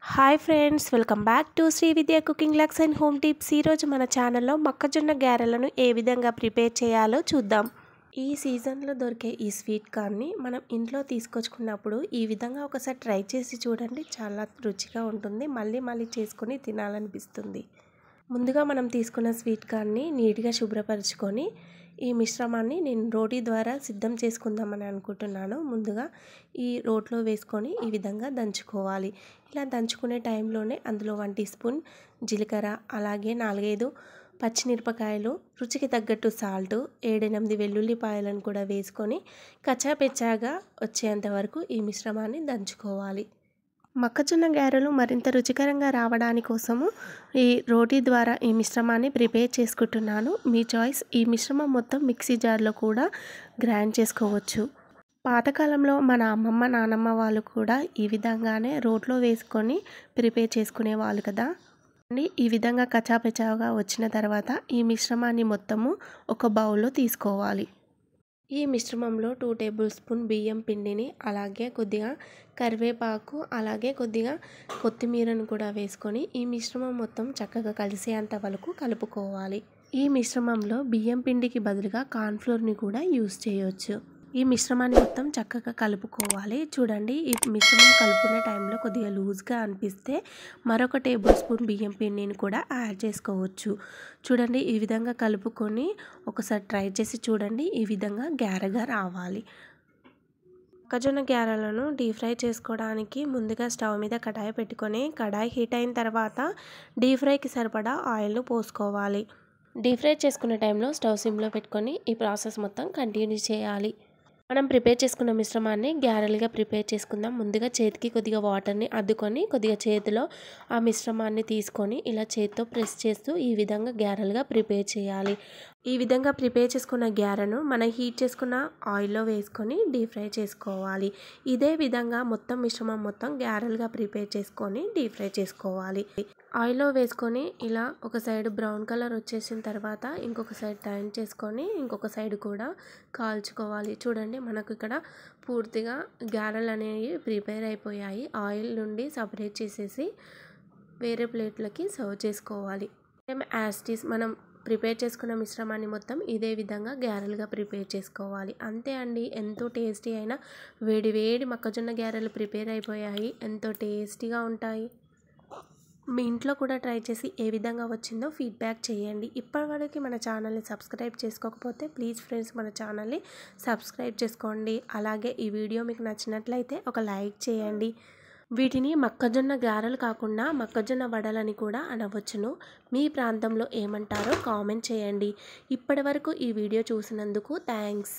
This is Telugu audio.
Hi friends, welcome back to Shri Vidya cooking looks and home tips. ఈరోజు మన ఛానల్లో మొక్కజొన్న గారెలను ఏ విధంగా ప్రిపేర్ చేయాలో చూద్దాం. ఈ సీజన్లో దొరికే ఈ స్వీట్ కార్న్ని మనం ఇంట్లో తీసుకొచ్చుకున్నప్పుడు ఈ విధంగా ఒకసారి ట్రై చేసి చూడండి. చాలా రుచిగా ఉంటుంది, మళ్ళీ మళ్ళీ చేసుకొని తినాలనిపిస్తుంది. ముందుగా మనం తీసుకున్న స్వీట్ కార్న్ని నీట్గా శుభ్రపరచుకొని ఈ మిశ్రమాన్ని నేను రోటీ ద్వారా సిద్ధం చేసుకుందామని అనుకుంటున్నాను. ముందుగా ఈ రోట్లో వేసుకొని ఈ విధంగా దంచుకోవాలి. ఇలా దంచుకునే టైంలోనే అందులో 1 టీ స్పూన్ జీలకర్ర, అలాగే 4-5 పచ్చిమిరపకాయలు, రుచికి తగ్గట్టు సాల్ట్, 7-8 వెల్లుల్లిపాయలను కూడా వేసుకొని కచ్చాపెచ్చాగా వచ్చేంత వరకు ఈ మిశ్రమాన్ని దంచుకోవాలి. మొక్కజొన్న గారెలు మరింత రుచికరంగా రావడానికి కోసము ఈ రోటీ ద్వారా ఈ మిశ్రమాన్ని ప్రిపేర్ చేసుకుంటున్నాను. మీ చాయిస్. ఈ మిశ్రమం మొత్తం మిక్సీ జార్లో కూడా గ్రైండ్ చేసుకోవచ్చు. పాతకాలంలో మన అమ్మమ్మ నానమ్మ వాళ్ళు కూడా ఈ విధంగానే రోట్లో వేసుకొని ప్రిపేర్ చేసుకునేవాళ్ళు కదా. ఈ విధంగా కచ్చాపెచ్చాగా వచ్చిన తర్వాత ఈ మిశ్రమాన్ని మొత్తము ఒక బౌల్లో తీసుకోవాలి. ఈ మిశ్రమంలో 2 టేబుల్ స్పూన్ బియ్యం పిండిని, అలాగే కొద్దిగా కరివేపాకు, అలాగే కొద్దిగా కొత్తిమీరను కూడా వేసుకొని ఈ మిశ్రమం మొత్తం చక్కగా కలిసేంత వరకు కలుపుకోవాలి. ఈ మిశ్రమంలో బియ్యం పిండికి బదులుగా కార్న్ఫ్లోర్ని కూడా యూస్ చేయొచ్చు. ఈ మిశ్రమాన్ని మొత్తం చక్కగా కలుపుకోవాలి. చూడండి, ఈ మిశ్రమం కలుపుకునే టైంలో కొద్దిగా లూజ్గా అనిపిస్తే మరొక టేబుల్ స్పూన్ బియ్యం పిండిని కూడా యాడ్ చేసుకోవచ్చు. చూడండి, ఈ విధంగా కలుపుకొని ఒకసారి ట్రై చేసి చూడండి. ఈ విధంగా గారెగా రావాలి. మొక్కజొన్న గారెలను డీప్ ఫ్రై చేసుకోవడానికి ముందుగా స్టవ్ మీద కడాయి పెట్టుకొని కడాయి హీట్ అయిన తర్వాత డీప్ ఫ్రైకి సరిపడా ఆయిల్ను పోసుకోవాలి. డీప్ ఫ్రై చేసుకునే టైంలో స్టవ్ సిమ్లో పెట్టుకొని ఈ ప్రాసెస్ మొత్తం కంటిన్యూ చేయాలి. మనం ప్రిపేర్ చేసుకున్న మిశ్రమాన్ని గారెలుగా ప్రిపేర్ చేసుకుందాం. ముందుగా చేతికి కొద్దిగా వాటర్ని అద్దుకొని కొద్దిగా చేతిలో ఆ మిశ్రమాన్ని తీసుకొని ఇలా చేతితో ప్రెస్ చేస్తూ ఈ విధంగా గారెలుగా ప్రిపేర్ చేయాలి. ఈ విధంగా ప్రిపేర్ చేసుకున్న గారెను మనం హీట్ చేసుకున్న ఆయిల్లో వేసుకొని డీప్ ఫ్రై చేసుకోవాలి. ఇదే విధంగా మొత్తం మిశ్రమం మొత్తం గారెలుగా ప్రిపేర్ చేసుకొని డీప్ ఫ్రై చేసుకోవాలి. ఆయిల్లో వేసుకొని ఇలా ఒక సైడ్ బ్రౌన్ కలర్ వచ్చేసిన తర్వాత ఇంకొక సైడ్ టర్న్ చేసుకొని ఇంకొక సైడ్ కూడా కాల్చుకోవాలి. చూడండి, మనకు ఇక్కడ పూర్తిగా గారెలు అనేవి ప్రిపేర్ అయిపోయాయి. ఆయిల్ నుండి సపరేట్ చేసేసి వేరే ప్లేట్లకి సర్వ్ చేసుకోవాలి. సేమ్ యాజ్ ఇట్ ఈస్ మనం ప్రిపేర్ చేసుకున్న మిశ్రమాన్ని మొత్తం ఇదే విధంగా గారెలుగా ప్రిపేర్ చేసుకోవాలి. అంతే అండి, ఎంతో టేస్టీ అయిన వేడి వేడి మొక్కజొన్న గారెలు ప్రిపేర్ అయిపోయాయి. ఎంతో టేస్టీగా ఉంటాయి. మీ ఇంట్లో కూడా ట్రై చేసి ఏ విధంగా వచ్చిందో ఫీడ్బ్యాక్ చేయండి. ఇప్పటివరకు మన ఛానల్ని సబ్స్క్రైబ్ చేసుకోకపోతే ప్లీజ్ ఫ్రెండ్స్ మన ఛానల్ని సబ్స్క్రైబ్ చేసుకోండి. అలాగే ఈ వీడియో మీకు నచ్చినట్లయితే ఒక లైక్ చేయండి. వీటిని మొక్కజొన్న గారెలు కాకుండా మొక్కజొన్న వడలని కూడా అనవచ్చును. మీ ప్రాంతంలో ఏమంటారో కామెంట్ చేయండి. ఇప్పటి వరకు ఈ వీడియో చూసినందుకు థ్యాంక్స్.